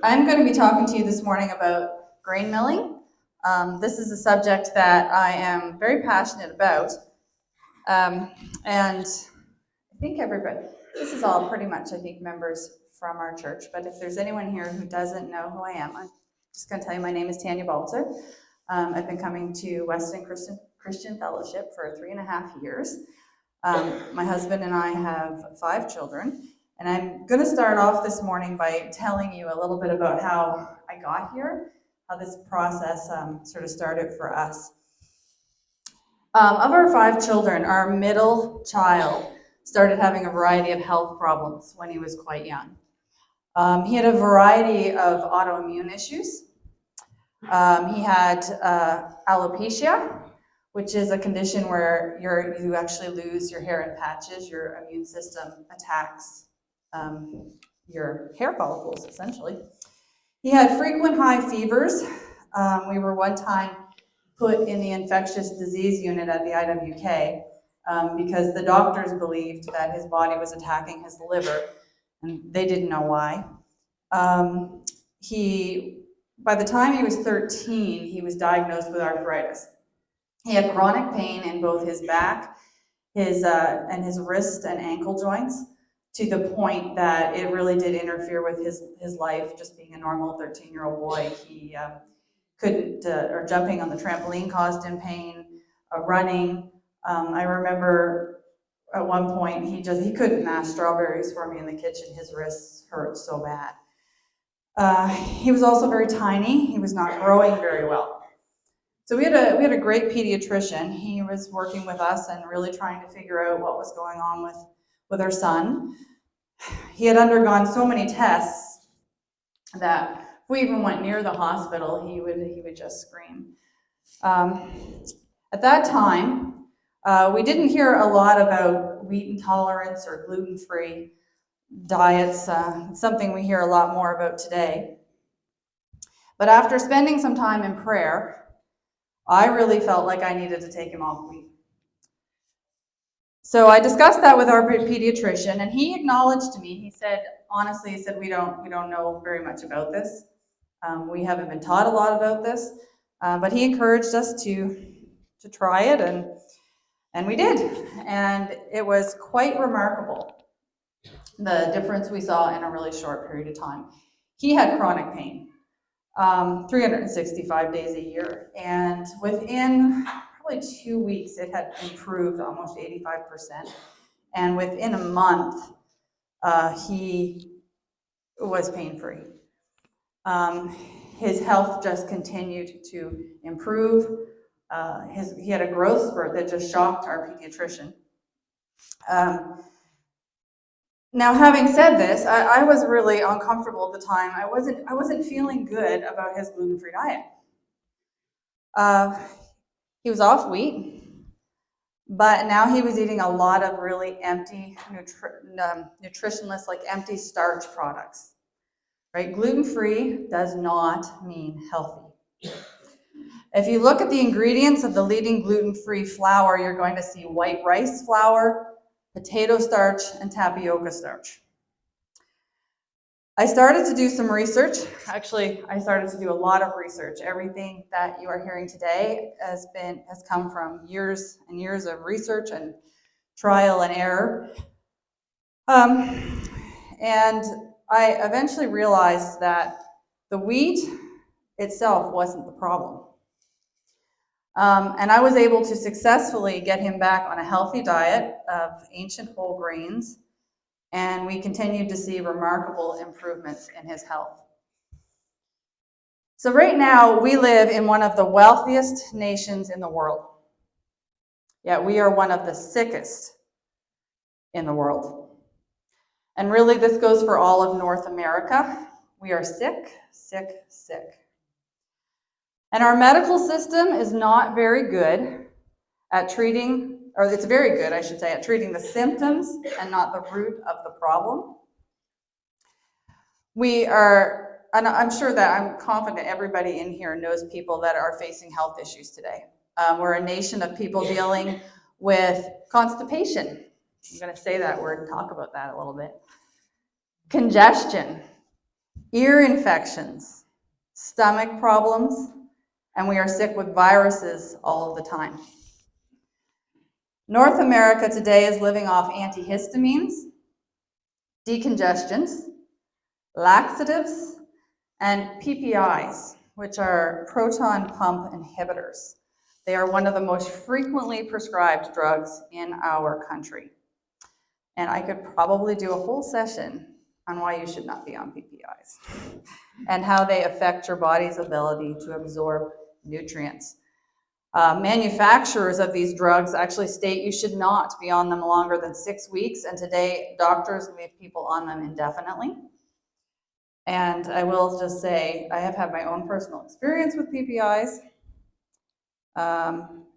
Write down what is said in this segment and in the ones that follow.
I'm going to be talking to you this morning about grain milling. This is a subject that I am very passionate about, and I think everybody, this is all pretty much, I think, members from our church, but if there's anyone here who doesn't know who I am, I'm just going to tell you my name is Tanya Baltzer. I've been coming to Weston Christian Fellowship for 3.5 years. My husband and I have 5 children. And I'm going to start off this morning by telling you a little bit about how I got here, how this process sort of started for us. Of our 5 children, our middle child started having a variety of health problems when he was quite young. He had a variety of autoimmune issues. He had alopecia, which is a condition where you actually lose your hair in patches. Your immune system attacks your hair follicles, essentially. He had frequent high fevers. We were one time put in the infectious disease unit at the IWK because the doctors believed that his body was attacking his liver, and they didn't know why. By the time he was 13, he was diagnosed with arthritis. He had chronic pain in both his back, and his wrist and ankle joints, to the point that it really did interfere with his life, just being a normal 13-year-old boy. He couldn't, or jumping on the trampoline caused him pain, running. I remember at one point he couldn't mash strawberries for me in the kitchen. His wrists hurt so bad. He was also very tiny. He was not growing very well. So we had a great pediatrician. He was working with us and really trying to figure out what was going on with our son. He had undergone so many tests that if we even went near the hospital, he would just scream. At that time, we didn't hear a lot about wheat intolerance or gluten-free diets, something we hear a lot more about today. But after spending some time in prayer, I really felt like I needed to take him off wheat. So I discussed that with our pediatrician, and he acknowledged to me, he said, honestly, he said, we don't know very much about this. We haven't been taught a lot about this, but he encouraged us to try it, and we did. And it was quite remarkable, the difference we saw in a really short period of time. He had chronic pain. 365 days a year, and within probably 2 weeks it had improved almost 85%, and within a month he was pain-free. His health just continued to improve. He had a growth spurt that just shocked our pediatrician. Now, having said this, I was really uncomfortable at the time. I wasn't feeling good about his gluten-free diet. He was off wheat, but now he was eating a lot of really empty, nutritionless, like empty starch products. Right? Gluten-free does not mean healthy. If you look at the ingredients of the leading gluten-free flour, you're going to see white rice flour, potato starch, and tapioca starch. I started to do some research. Actually, I started to do a lot of research. Everything that you are hearing today has come from years and years of research and trial and error. And I eventually realized that the wheat itself wasn't the problem. And I was able to successfully get him back on a healthy diet of ancient whole grains, and we continued to see remarkable improvements in his health. So right now, we live in one of the wealthiest nations in the world, yet we are one of the sickest in the world. And really, this goes for all of North America. We are sick, sick, sick. And our medical system is not very good at treating, or it's very good, I should say, at treating the symptoms and not the root of the problem. And I'm sure that I'm confident everybody in here knows people that are facing health issues today. We're a nation of people dealing with constipation. I'm going to say that word and talk about that a little bit. Congestion, ear infections, stomach problems, and we are sick with viruses all of the time. North America today is living off antihistamines, decongestants, laxatives, and PPIs, which are proton pump inhibitors. They are one of the most frequently prescribed drugs in our country. And I could probably do a whole session on why you should not be on PPIs and how they affect your body's ability to absorb nutrients. Manufacturers of these drugs actually state you should not be on them longer than 6 weeks, and today doctors leave people on them indefinitely. And I will just say, I have had my own personal experience with PPIs,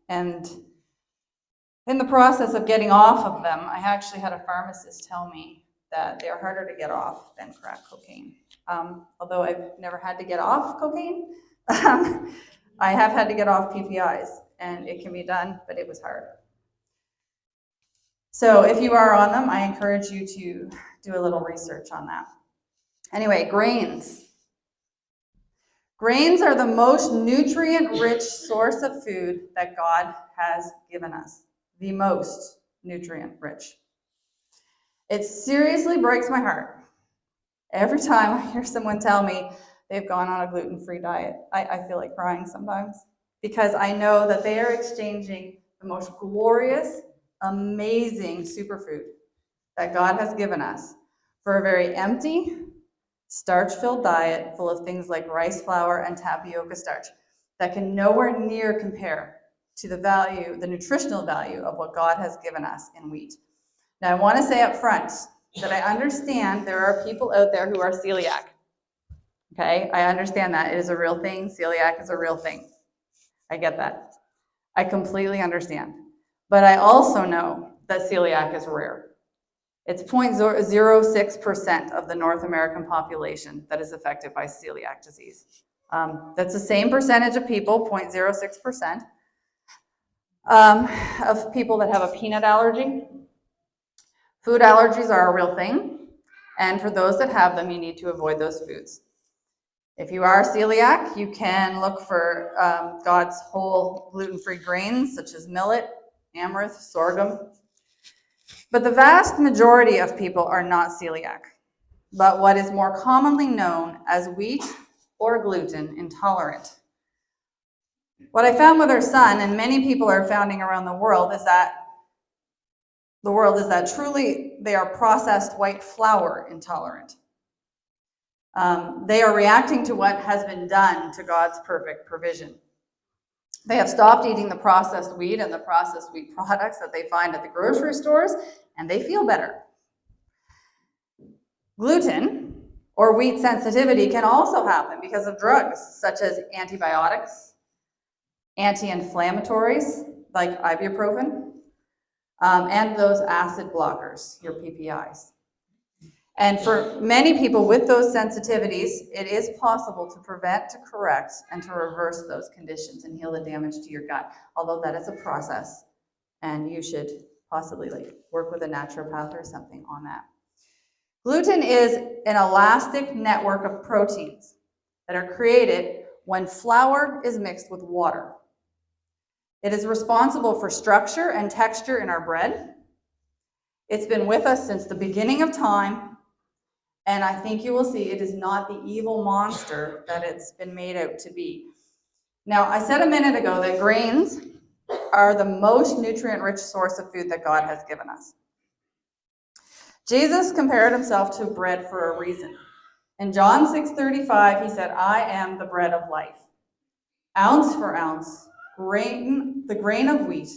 and in the process of getting off of them, I actually had a pharmacist tell me that they are harder to get off than crack cocaine. Although I've never had to get off cocaine, I have had to get off PPIs, and it can be done, but it was hard. So if you are on them, I encourage you to do a little research on that. Anyway, grains. Grains are the most nutrient-rich source of food that God has given us. The most nutrient-rich. It seriously breaks my heart every time I hear someone tell me they've gone on a gluten-free diet. I feel like crying sometimes because I know that they are exchanging the most glorious, amazing superfood that God has given us for a very empty, starch-filled diet full of things like rice flour and tapioca starch that can nowhere near compare to the value, the nutritional value of what God has given us in wheat. Now, I want to say up front that I understand there are people out there who are celiac. Okay, I understand that. It is a real thing. Celiac is a real thing. I get that. I completely understand. But I also know that celiac is rare. It's 0.06% of the North American population that is affected by celiac disease. That's the same percentage of people, 0.06%, of people that have a peanut allergy. Food allergies are a real thing, and for those that have them, you need to avoid those foods. If you are celiac, you can look for God's whole gluten-free grains, such as millet, amaranth, sorghum. But the vast majority of people are not celiac, but what is more commonly known as wheat or gluten intolerant. What I found with our son, and many people are finding around the world, is that truly they are processed white flour intolerant. They are reacting to what has been done to God's perfect provision. They have stopped eating the processed wheat and the processed wheat products that they find at the grocery stores, and they feel better. Gluten or wheat sensitivity can also happen because of drugs such as antibiotics, anti-inflammatories like ibuprofen, and those acid blockers, your PPIs. And for many people with those sensitivities, it is possible to prevent, to correct, and to reverse those conditions and heal the damage to your gut, although that is a process, and you should possibly work with a naturopath or something on that. Gluten is an elastic network of proteins that are created when flour is mixed with water. It is responsible for structure and texture in our bread. It's been with us since the beginning of time, and I think you will see it is not the evil monster that it's been made out to be. Now, I said a minute ago that grains are the most nutrient-rich source of food that God has given us. Jesus compared himself to bread for a reason. In John 6:35, he said, "I am the bread of life." Ounce for ounce, the grain of wheat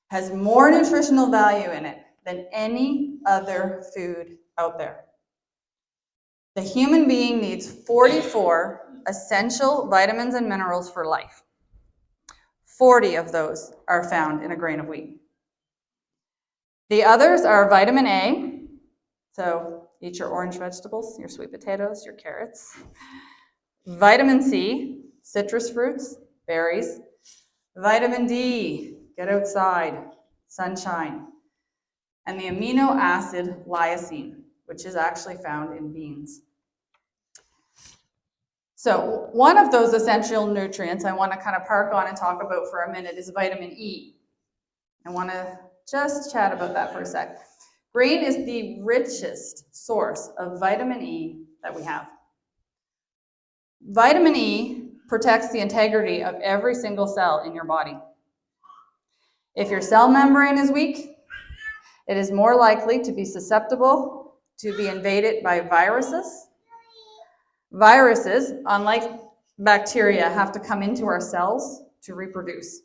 has more nutritional value in it than any other food out there. The human being needs 44 essential vitamins and minerals for life. 40 of those are found in a grain of wheat. The others are vitamin A, so eat your orange vegetables, your sweet potatoes, your carrots. Vitamin C, citrus fruits, berries. Vitamin D, get outside, sunshine. And the amino acid lysine, which is actually found in beans. So one of those essential nutrients I want to kind of park on and talk about for a minute is vitamin E. I want to just chat about that for a sec. Grain is the richest source of vitamin E that we have. Vitamin E protects the integrity of every single cell in your body. If your cell membrane is weak, it is more likely to be susceptible to be invaded by viruses. Viruses, unlike bacteria, have to come into our cells to reproduce,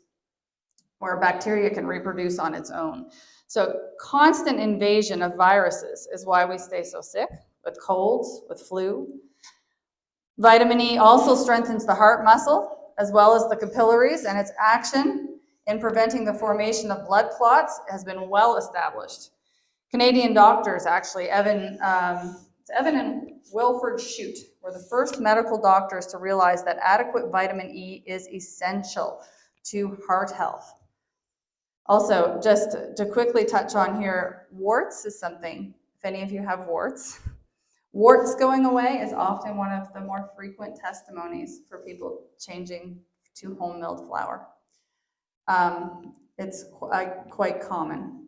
where bacteria can reproduce on its own. So constant invasion of viruses is why we stay so sick, with colds, with flu. Vitamin E also strengthens the heart muscle, as well as the capillaries, and its action in preventing the formation of blood clots has been well established. Canadian doctors, actually, Evan and Wilford Shute, were the first medical doctors to realize that adequate vitamin E is essential to heart health. Also, just to quickly touch on here, warts is something, if any of you have warts, warts going away is often one of the more frequent testimonies for people changing to home milled flour. It's quite common,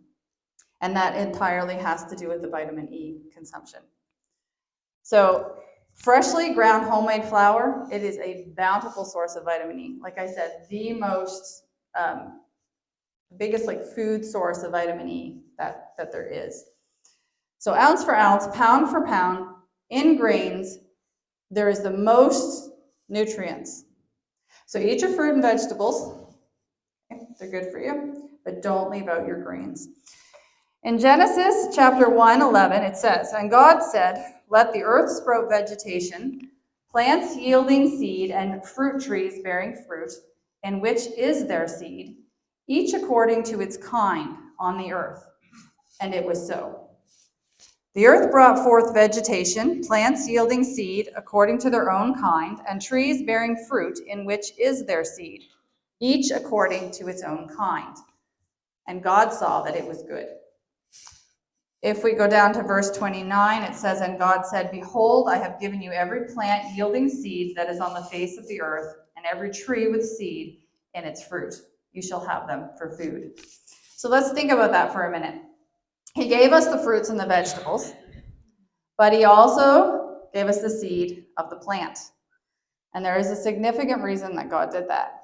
and that entirely has to do with the vitamin E consumption. So freshly ground homemade flour, it is a bountiful source of vitamin E. Like I said, the most biggest food source of vitamin E that there is. So ounce for ounce, pound for pound, in grains, there is the most nutrients. So eat your fruit and vegetables. Okay, they're good for you, but don't leave out your grains. In Genesis chapter 1:11, it says, "And God said, let the earth sprout vegetation, plants yielding seed, and fruit trees bearing fruit, in which is their seed, each according to its kind on the earth. And it was so. The earth brought forth vegetation, plants yielding seed according to their own kind, and trees bearing fruit in which is their seed, each according to its own kind. And God saw that it was good." If we go down to verse 29, it says, "And God said, behold, I have given you every plant yielding seed that is on the face of the earth, and every tree with seed in its fruit. You shall have them for food." So let's think about that for a minute. He gave us the fruits and the vegetables, but he also gave us the seed of the plant. And there is a significant reason that God did that.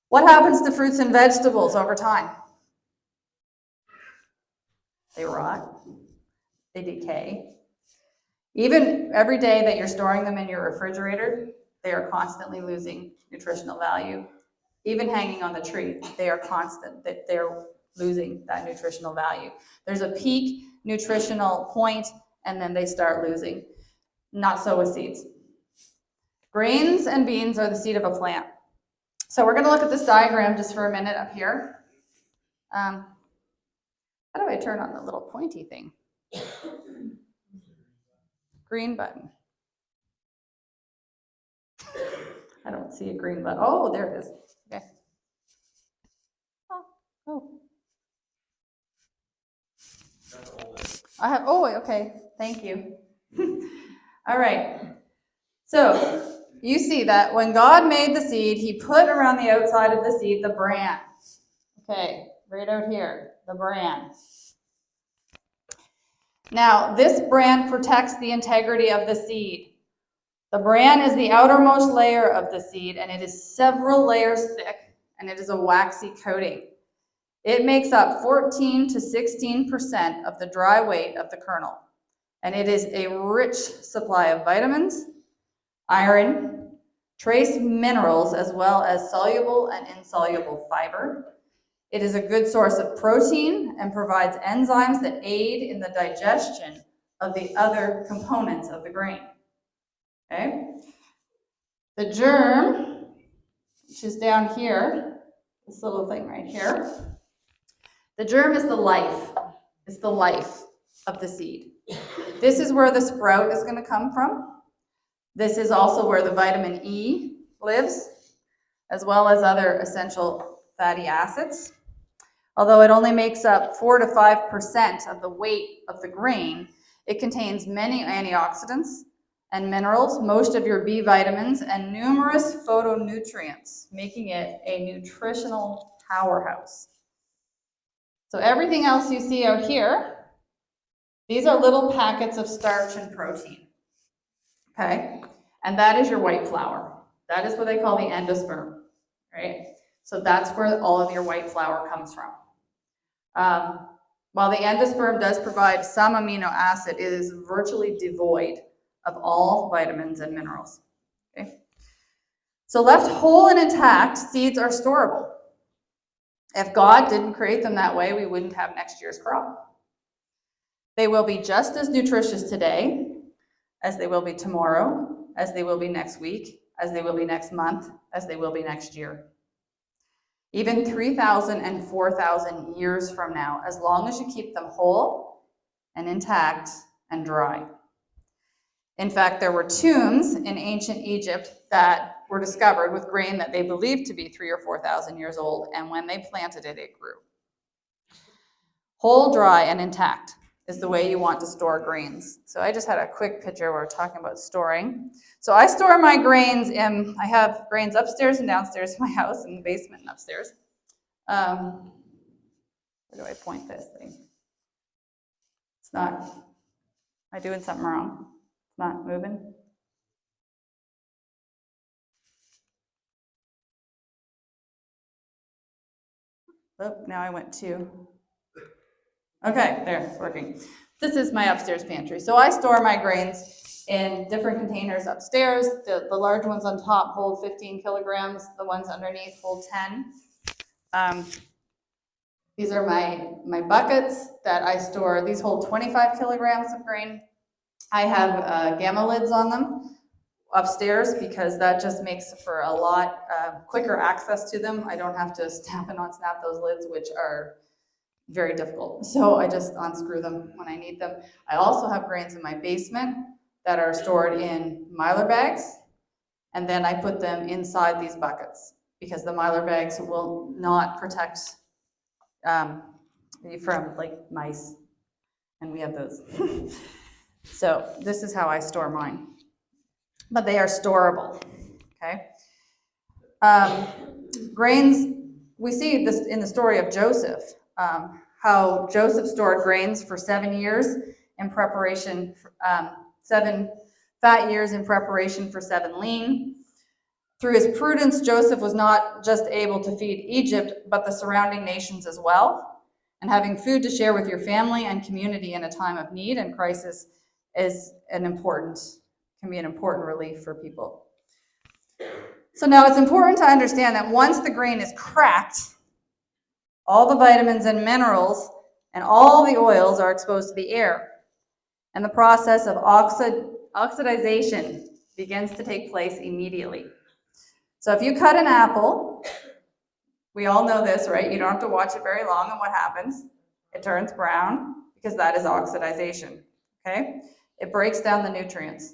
What happens to fruits and vegetables over time? They rot, they decay. Even every day that you're storing them in your refrigerator, they are constantly losing nutritional value. Even hanging on the tree, they are constant, that they're losing that nutritional value. There's a peak nutritional point, and then they start losing. Not so with seeds. Grains and beans are the seed of a plant. So we're going to look at this diagram just for a minute up here. How do I turn on the little pointy thing? Green button. I don't see a green button. Oh, there it is. Okay. Oh. Okay. Thank you. All right. So you see that when God made the seed, he put around the outside of the seed the bran. Okay, right out here, the bran. Now, this bran protects the integrity of the seed. The bran is the outermost layer of the seed, and it is several layers thick, and it is a waxy coating. It makes up 14 to 16% of the dry weight of the kernel, and it is a rich supply of vitamins, iron, trace minerals, as well as soluble and insoluble fiber. It is a good source of protein and provides enzymes that aid in the digestion of the other components of the grain. Okay? The germ, which is down here, this little thing right here, the germ is the life. It's the life of the seed. This is where the sprout is going to come from. This is also where the vitamin E lives, as well as other essential fatty acids. Although it only makes up 4 to 5% of the weight of the grain, it contains many antioxidants and minerals, most of your B vitamins, and numerous phytonutrients, making it a nutritional powerhouse. So everything else you see out here, these are little packets of starch and protein, okay? And that is your white flour. That is what they call the endosperm, right? So that's where all of your white flour comes from. While the endosperm does provide some amino acid, it is virtually devoid of all vitamins and minerals, okay? So left whole and intact, seeds are storable. If God didn't create them that way, we wouldn't have next year's crop. They will be just as nutritious today as they will be tomorrow, as they will be next week, as they will be next month, as they will be next year. Even 3,000 and 4,000 years from now, as long as you keep them whole and intact and dry. In fact, there were tombs in ancient Egypt that were discovered with grain that they believed to be 3,000 or 4,000 years old, and when they planted it, it grew. Whole, dry, and intact is the way you want to store grains. So I just had a quick picture where we're talking about storing. So I store my grains I have grains upstairs and downstairs in my house, in the basement and upstairs. Where do I point this thing? It's not, am I doing something wrong? It's not moving? Oh, now I went to, okay, there, it's working. This is my upstairs pantry. So I store my grains in different containers upstairs. The large ones on top hold 15 kilograms. The ones underneath hold 10. These are my buckets that I store. These hold 25 kilograms of grain. I have gamma lids on them upstairs because that just makes for a lot quicker access to them. I don't have to snap and unsnap those lids, which are very difficult. So I just unscrew them when I need them. I also have grains in my basement that are stored in mylar bags, and then I put them inside these buckets because the mylar bags will not protect from like mice, and we have those. So this is how I store mine, but they are storable, okay? Grains, we see this in the story of Joseph, how Joseph stored grains for 7 years in preparation, 7 fat years in preparation for 7 lean. Through his prudence, Joseph was not just able to feed Egypt, but the surrounding nations as well. And having food to share with your family and community in a time of need and crisis can be an important relief for people. So now it's important to understand that once the grain is cracked, all the vitamins and minerals and all the oils are exposed to the air. And the process of oxidization begins to take place immediately. So if you cut an apple, we all know this, right? You don't have to watch it very long, and what happens? It turns brown because that is oxidization, okay? It breaks down the nutrients.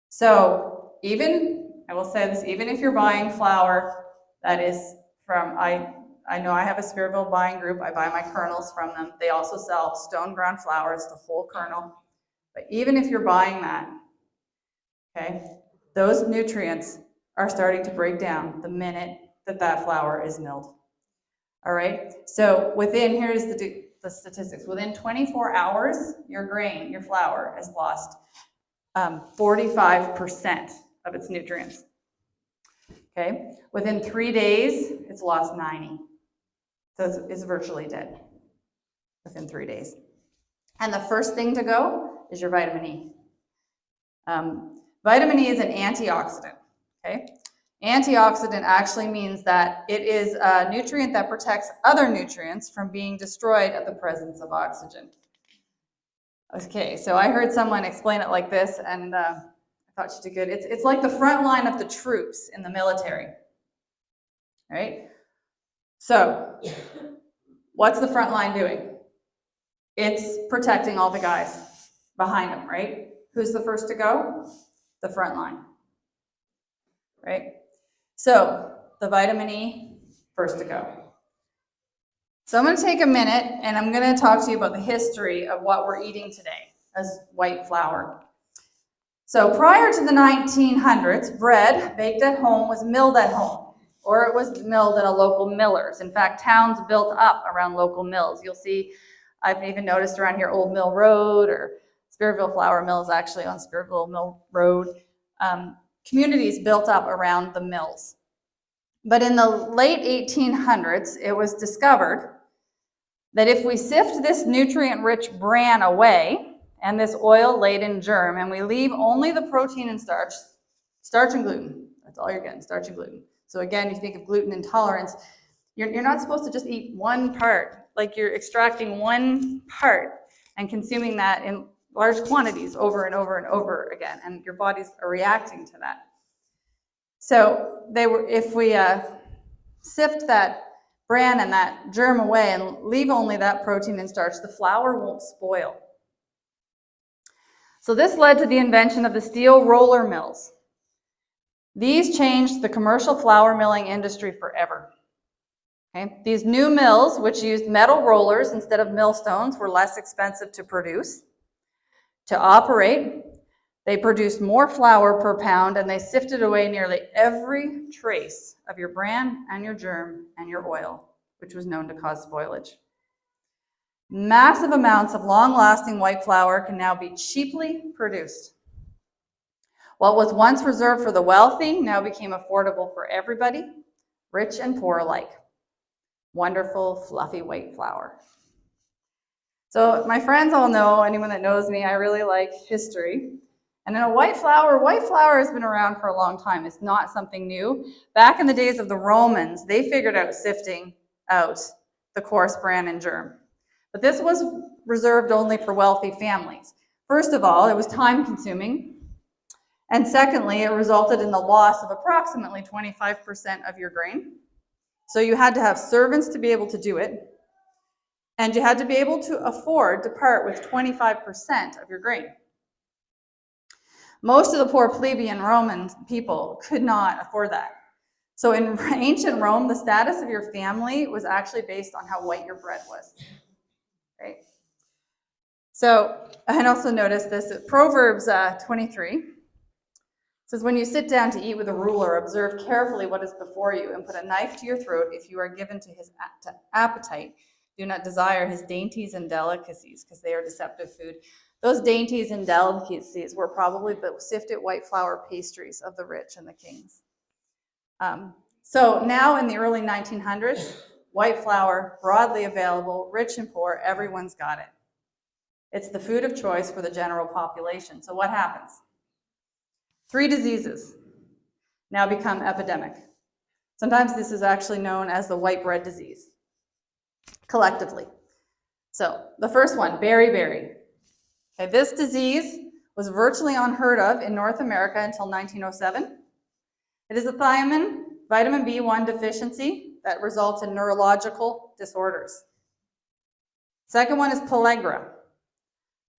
So I will say this, even if you're buying flour that is from, I know I have a Spiritful buying group, I buy my kernels from them. They also sell stone ground flour, it's the whole kernel. But even if you're buying that, okay, those nutrients are starting to break down the minute that flour is milled. All right, so here's the statistics. Within 24 hours, your grain, your flour, has lost 45% of its nutrients. Okay, within 3 days, it's lost 90. So it's virtually dead within 3 days. And the first thing to go is your vitamin E. Vitamin E is an antioxidant, okay? Antioxidant actually means that it is a nutrient that protects other nutrients from being destroyed at the presence of oxygen. Okay, so I heard someone explain it like this, and I thought she did good. It's like the front line of the troops in the military, right? So what's the front line doing? It's protecting all the guys behind them, right? Who's the first to go? The front line, right? So the vitamin E, first to go. So I'm going to take a minute and I'm going to talk to you about the history of what we're eating today as white flour. So prior to the 1900s, bread baked at home was milled at home, or it was milled at a local miller's. In fact, towns built up around local mills. You'll see, I've even noticed around here, Old Mill Road, or Spearville Flour Mill is actually on Spearville Mill Road. Communities built up around the mills. But in the late 1800s, it was discovered that if we sift this nutrient-rich bran away and this oil-laden germ, and we leave only the protein and starch and gluten, that's all you're getting, starch and gluten. So again, you think of gluten intolerance, you're not supposed to just eat one part, like you're extracting one part and consuming that in large quantities over and over and over again, and your bodies are reacting to that. So if we sift that bran and that germ away and leave only that protein and starch, the flour won't spoil. So this led to the invention of the steel roller mills. These changed the commercial flour milling industry forever. Okay? These new mills, which used metal rollers instead of millstones, were less expensive to produce, to operate. They produced more flour per pound, and they sifted away nearly every trace of your bran and your germ and your oil, which was known to cause spoilage. Massive amounts of long-lasting white flour can now be cheaply produced. What was once reserved for the wealthy now became affordable for everybody, rich and poor alike. Wonderful, fluffy white flour. So my friends all know, anyone that knows me, I really like history. And in white flour has been around for a long time. It's not something new. Back in the days of the Romans, they figured out sifting out the coarse bran and germ. But this was reserved only for wealthy families. First of all, it was time-consuming. And secondly, it resulted in the loss of approximately 25% of your grain. So you had to have servants to be able to do it. And you had to be able to afford to part with 25% of your grain. Most of the poor plebeian Roman people could not afford that. So in ancient Rome, the status of your family was actually based on how white your bread was. Right? So, and also notice this, Proverbs 23 says, when you sit down to eat with a ruler, observe carefully what is before you and put a knife to your throat if you are given to his appetite. Do not desire his dainties and delicacies, because they are deceptive food. Those dainties and delicacies were probably the sifted white flour pastries of the rich and the kings. So now in the early 1900s, white flour, broadly available, rich and poor, everyone's got it. It's the food of choice for the general population. So what happens? 3 diseases now become epidemic. Sometimes this is actually known as the white bread disease, collectively. So the first one, beriberi. Okay, this disease was virtually unheard of in North America until 1907. It is a thiamine, vitamin B1 deficiency that results in neurological disorders. Second one is pellagra.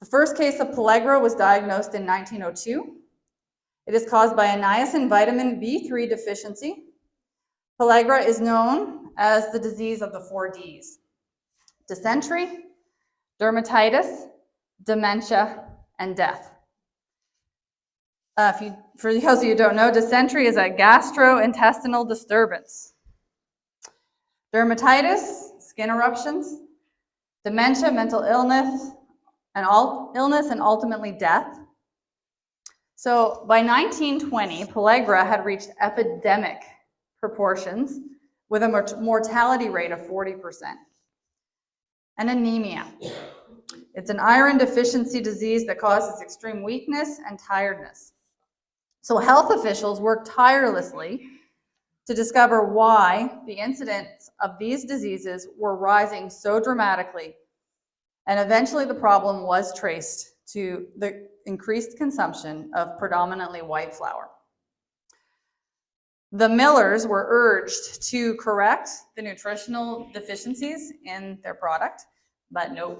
The first case of pellagra was diagnosed in 1902. It is caused by a niacin vitamin B3 deficiency. Pellagra is known as the disease of the 4 Ds: dysentery, dermatitis, dementia, and death. For those of you who don't know, dysentery is a gastrointestinal disturbance. Dermatitis, skin eruptions. Dementia, mental illness, and ultimately death. So by 1920, pellagra had reached epidemic proportions with a mortality rate of 40%. And anemia. It's an iron deficiency disease that causes extreme weakness and tiredness. So health officials worked tirelessly to discover why the incidence of these diseases were rising so dramatically. And eventually the problem was traced to the increased consumption of predominantly white flour. The millers were urged to correct the nutritional deficiencies in their product, but no,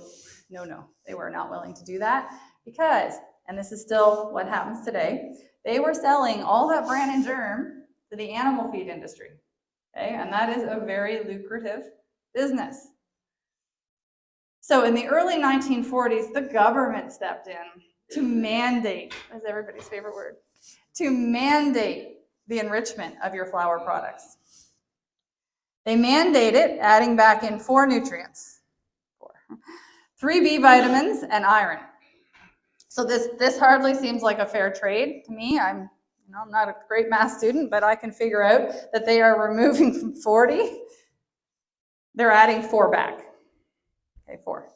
they were not willing to do that because, and this is still what happens today, they were selling all that bran and germ to the animal feed industry, okay? And that is a very lucrative business. So in the early 1940s, the government stepped in. to mandate, that's everybody's favorite word, to mandate the enrichment of your flour products. They mandate it, adding back in 4 nutrients, 3 B vitamins and iron. So this hardly seems like a fair trade to me. I'm not a great math student, but I can figure out that they are removing from 40. They're adding 4 back. Okay, 4.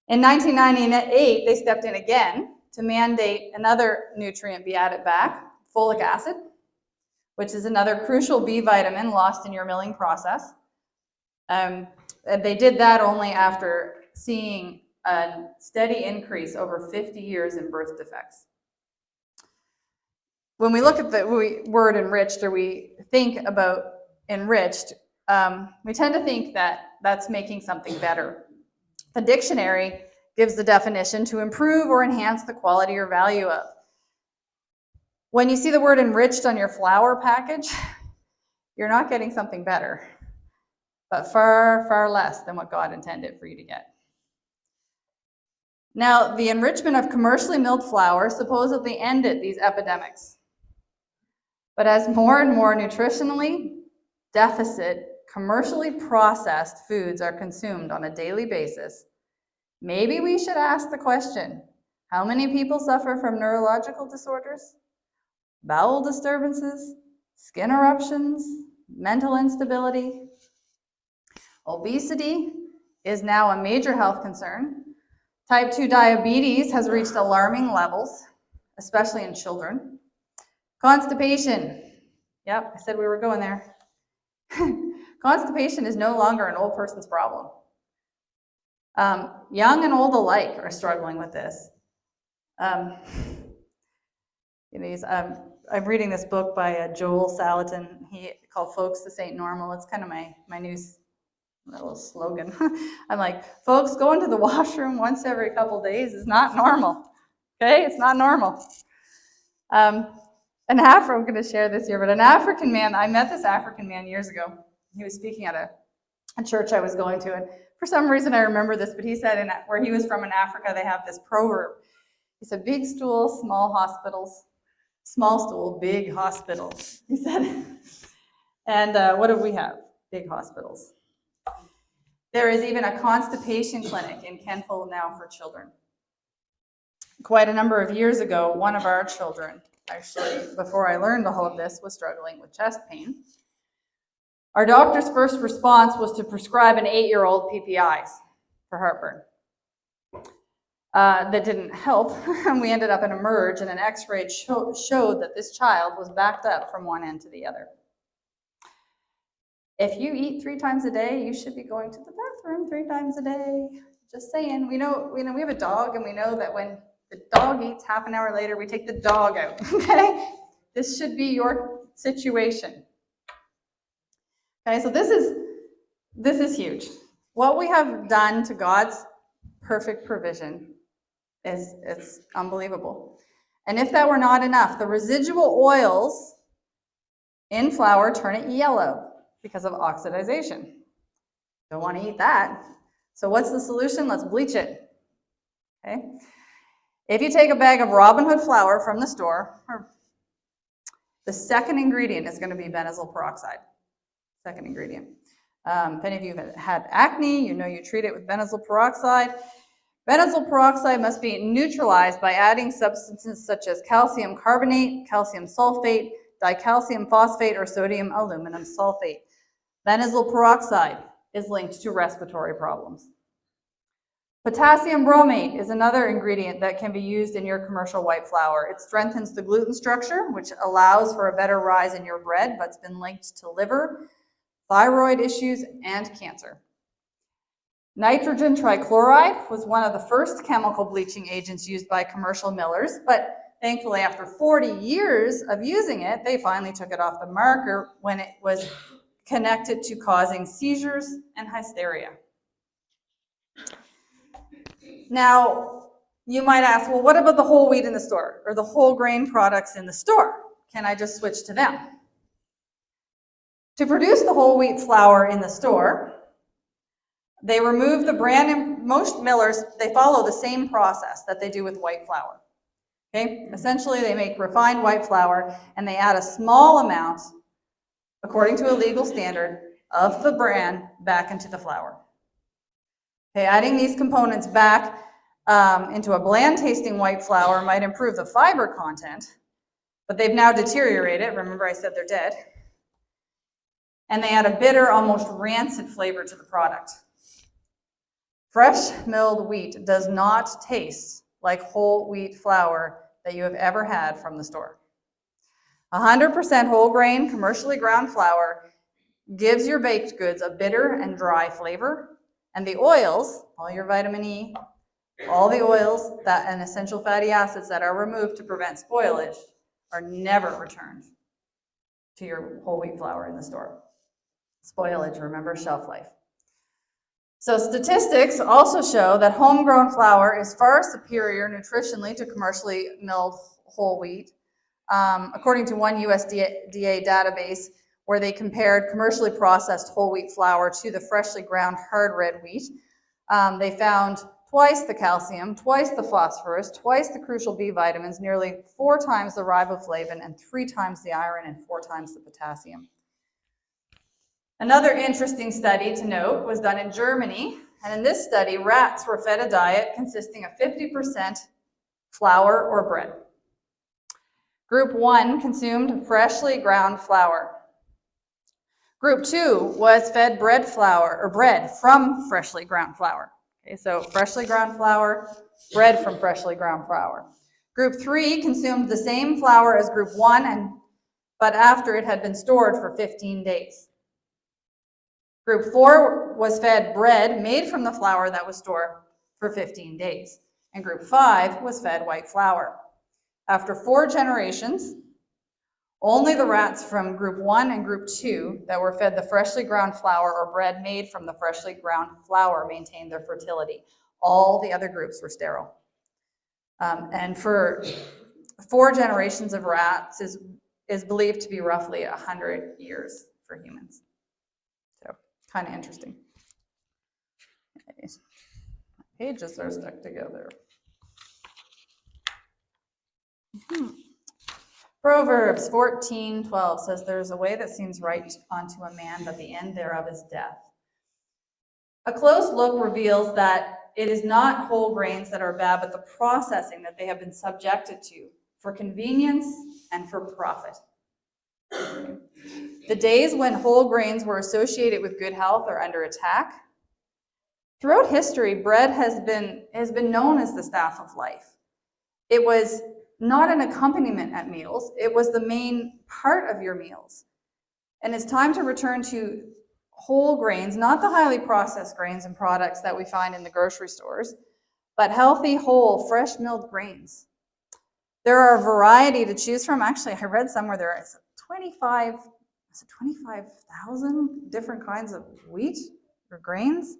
In 1998, they stepped in again to mandate another nutrient be added back, folic acid, which is another crucial B vitamin lost in your milling process. And they did that only after seeing a steady increase over 50 years in birth defects. When we look at the word enriched, or we think about enriched, we tend to think that that's making something better. The dictionary gives the definition: to improve or enhance the quality or value of. When you see the word enriched on your flour package, you're not getting something better, but far, far less than what God intended for you to get. Now, the enrichment of commercially milled flour supposedly ended these epidemics. But as more and more nutritionally deficit, commercially processed foods are consumed on a daily basis, maybe we should ask the question: how many people suffer from neurological disorders, bowel disturbances, skin eruptions, mental instability? Obesity is now a major health concern. Type 2 diabetes has reached alarming levels, especially in children. Constipation. Yep, I said we were going there. Constipation is no longer an old person's problem. Young and old alike are struggling with this. I'm reading this book by Joel Salatin, called Folks, This Ain't Normal. It's kind of my new little slogan. I'm like, folks, going to the washroom once every couple days is not normal. Okay, it's not normal. I'm going to share this here, but an African man, I met this African man years ago. He was speaking at a church I was going to, and for some reason I remember this, but he said where he was from in Africa, they have this proverb. He said, big stool, small hospitals, small stool, big hospitals, he said. And what do we have? Big hospitals. There is even a constipation clinic in Kenpo now for children. Quite a number of years ago, one of our children, actually, before I learned all of this, was struggling with chest pain. Our doctor's first response was to prescribe an 8-year-old PPIs for heartburn. That didn't help, and we ended up in Emerge, and an x-ray showed that this child was backed up from one end to the other. If you eat 3 times a day, you should be going to the bathroom 3 times a day. Just saying. We know we have a dog, and we know that when the dog eats, half an hour later, we take the dog out. Okay? This should be your situation. Okay, so this is huge. What we have done to God's perfect provision is unbelievable. And if that were not enough, the residual oils in flour turn it yellow because of oxidization. Don't want to eat that. So what's the solution? Let's bleach it. Okay? If you take a bag of Robin Hood flour from the store, the second ingredient is going to be benzoyl peroxide. Second ingredient. If any of you have had acne, you know you treat it with benzoyl peroxide. Benzoyl peroxide must be neutralized by adding substances such as calcium carbonate, calcium sulfate, dicalcium phosphate, or sodium aluminum sulfate. Benzoyl peroxide is linked to respiratory problems. Potassium bromate is another ingredient that can be used in your commercial white flour. It strengthens the gluten structure, which allows for a better rise in your bread, but's been linked to liver, thyroid issues, and cancer. Nitrogen trichloride was one of the first chemical bleaching agents used by commercial millers, but thankfully after 40 years of using it, they finally took it off the market when it was connected to causing seizures and hysteria. Now, you might ask, well, what about the whole wheat in the store or the whole grain products in the store? Can I just switch to them? To produce the whole wheat flour in the store, they remove the brand most millers, they follow the same process that they do with white flour. Okay? Essentially, they make refined white flour and they add a small amount, according to a legal standard, of the bran back into the flour. Okay, adding these components back into a bland tasting white flour might improve the fiber content, but they've now deteriorated. Remember I said they're dead. And they add a bitter, almost rancid flavor to the product. Fresh milled wheat does not taste like whole wheat flour that you have ever had from the store. 100% whole grain, commercially ground flour gives your baked goods a bitter and dry flavor, and the oils, all your vitamin E, all the oils and essential fatty acids that are removed to prevent spoilage are never returned to your whole wheat flour in the store. Spoilage, remember, shelf life. So statistics also show that homegrown flour is far superior nutritionally to commercially milled whole wheat. According to one USDA database where they compared commercially processed whole wheat flour to the freshly ground hard red wheat, they found twice the calcium, twice the phosphorus, twice the crucial B vitamins, nearly 4 times the riboflavin, and 3 times the iron, and 4 times the potassium. Another interesting study to note was done in Germany, and in this study, rats were fed a diet consisting of 50% flour or bread. Group 1 consumed freshly ground flour. Group 2 was fed bread from freshly ground flour. Okay, so freshly ground flour, bread from freshly ground flour. Group 3 consumed the same flour as Group 1, but after it had been stored for 15 days. Group 4 was fed bread made from the flour that was stored for 15 days. And Group 5 was fed white flour. After 4 generations, only the rats from Group 1 and Group 2 that were fed the freshly ground flour or bread made from the freshly ground flour maintained their fertility. All the other groups were sterile. And for 4 generations of rats is believed to be roughly 100 years for humans. So, kind of interesting. Okay. My pages are stuck together. Proverbs 14:12 says, "There is a way that seems right unto a man, but the end thereof is death." A close look reveals that it is not whole grains that are bad, but the processing that they have been subjected to for convenience and for profit. The days when whole grains were associated with good health are under attack. Throughout history, bread has been known as the staff of life. It was not an accompaniment at meals, it was the main part of your meals. And it's time to return to whole grains, not the highly processed grains and products that we find in the grocery stores, but healthy, whole, fresh milled grains. There are a variety to choose from. Actually, I read somewhere there is 25,000 different kinds of wheat or grains.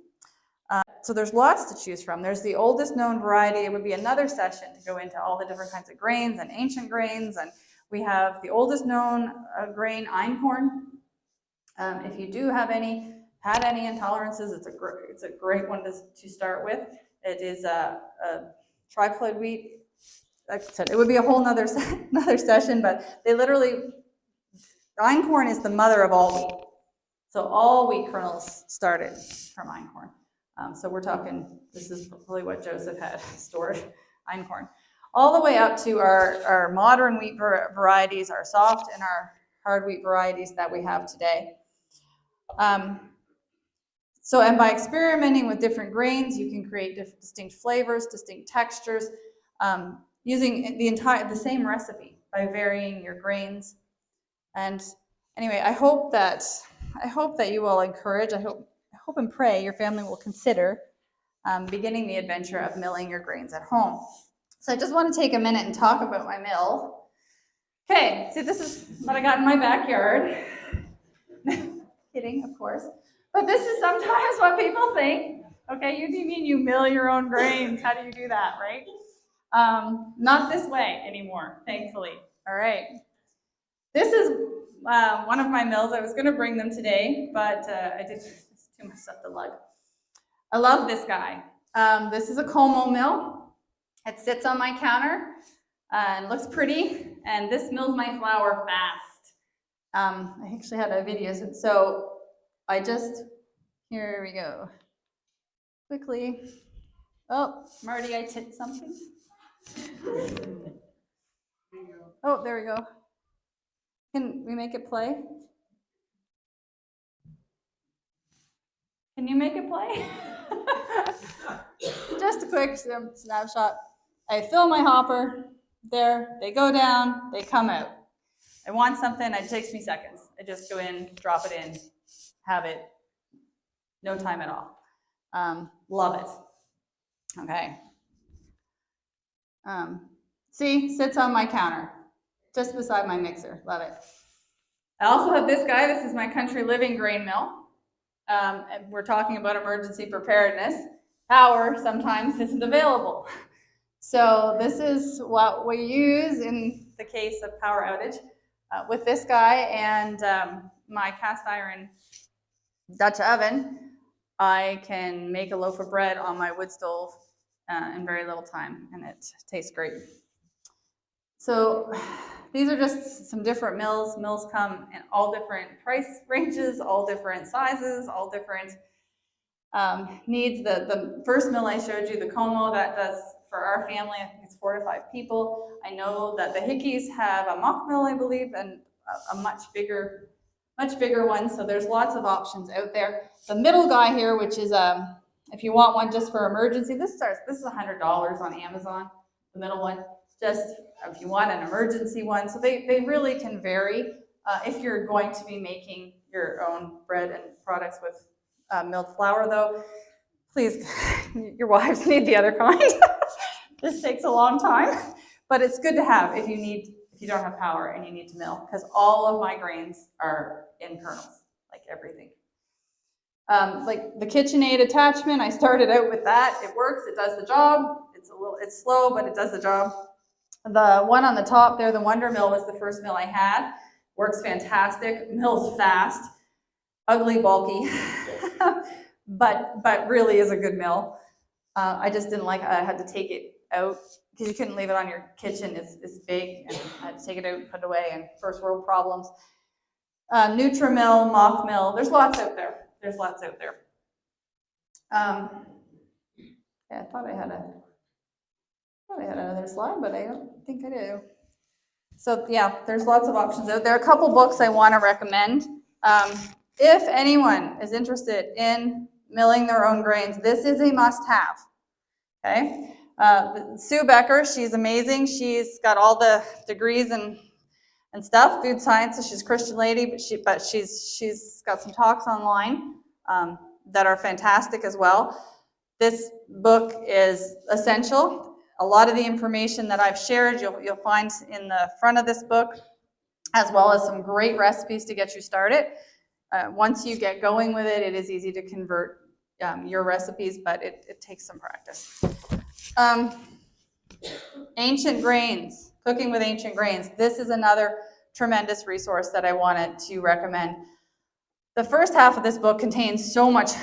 So there's lots to choose from. There's the oldest known variety. It would be another session to go into all the different kinds of grains and ancient grains. And we have the oldest known grain, einkorn. If you do had any intolerances, it's a great one to start with. It is a triploid wheat. Like I said, it would be a whole another session, but einkorn is the mother of all wheat. So all wheat kernels started from einkorn. So we're talking, this is probably what Joseph had stored, einkorn. All the way up to our modern wheat varieties, our soft and our hard wheat varieties that we have today. And by experimenting with different grains, you can create distinct flavors, distinct textures, using the same recipe by varying your grains. And anyway, I hope that you will encourage, I hope and pray your family will consider beginning the adventure of milling your grains at home. So I just want to take a minute and talk about my mill. Okay, so this is what I got in my backyard. Kidding, of course. But this is sometimes what people think. Okay, you mean you mill your own grains? How do you do that, right? Not this way anymore, thankfully. All right. This is one of my mills. I was going to bring them today, but I did too much stuff to lug. I love this guy. This is a Como mill. It sits on my counter and looks pretty, and this mills my flour fast. I actually had a video, so I just, here we go. Quickly. Oh, Marty, I hit something. Oh, there we go. Can we make it play? Can you make it play? Just a quick snapshot. I fill my hopper. There, they go down, they come out. I want something, it takes me seconds. I just go in, drop it in, have it. No time at all. Love it. Okay. See, sits on my counter, just beside my mixer. Love it. I also have this guy. This is my Country Living grain mill. And we're talking about emergency preparedness. Power sometimes isn't available. So this is what we use in the case of power outage with this guy and my cast iron Dutch oven. I can make a loaf of bread on my wood stove in very little time, and it tastes great. So these are just some different mills. Mills come in all different price ranges, all different sizes, all different needs. The first mill I showed you, the Como, that does for our family, I think it's 4 to 5 people. I know that the Hickeys have a mock mill, I believe, and a much bigger one. So there's lots of options out there. The middle guy here, which is if you want one just for emergency, this is $100 on Amazon. The middle one, just if you want an emergency one. So they really can vary. If you're going to be making your own bread and products with milled flour, though, please, your wives need the other kind. This takes a long time, but it's good to have if you don't have power and you need to mill, because all of my grains are in kernels, like everything. Like the KitchenAid attachment, I started out with that. It works, it does the job. It's slow, but it does the job. The one on the top there, the Wonder Mill, was the first mill I had. Works fantastic, mills fast, ugly, bulky, but really is a good mill. I just didn't like, I had to take it out because you couldn't leave it on your kitchen. It's big, and I had to take it out and put it away, and first world problems. Nutrimill, mock mill, there's lots out there. Yeah, I thought I had another slide, but I don't think I do. So yeah, there's lots of options out there. A couple books I want to recommend. If anyone is interested in milling their own grains, this is a must-have. Okay, Sue Becker, she's amazing. She's got all the degrees and stuff, food sciences. She's a Christian lady, but she's got some talks online that are fantastic as well. This book is essential. A lot of the information that I've shared, you'll find in the front of this book, as well as some great recipes to get you started. Once you get going with it, it is easy to convert your recipes, but it takes some practice. Ancient grains, cooking with ancient grains. This is another tremendous resource that I wanted to recommend. The first half of this book contains so much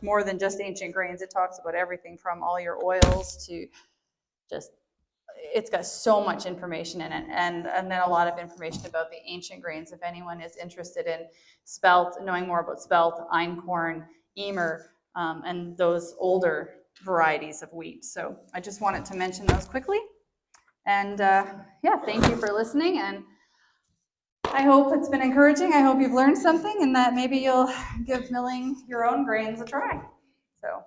more than just ancient grains. It talks about everything from all your oils to just, it's got so much information in it, and then a lot of information about the ancient grains if anyone is interested in spelt, knowing more about spelt, einkorn, emer, and those older varieties of wheat. So I just wanted to mention those quickly. And yeah, thank you for listening, and I hope it's been encouraging. I hope you've learned something and that maybe you'll give milling your own grains a try. So.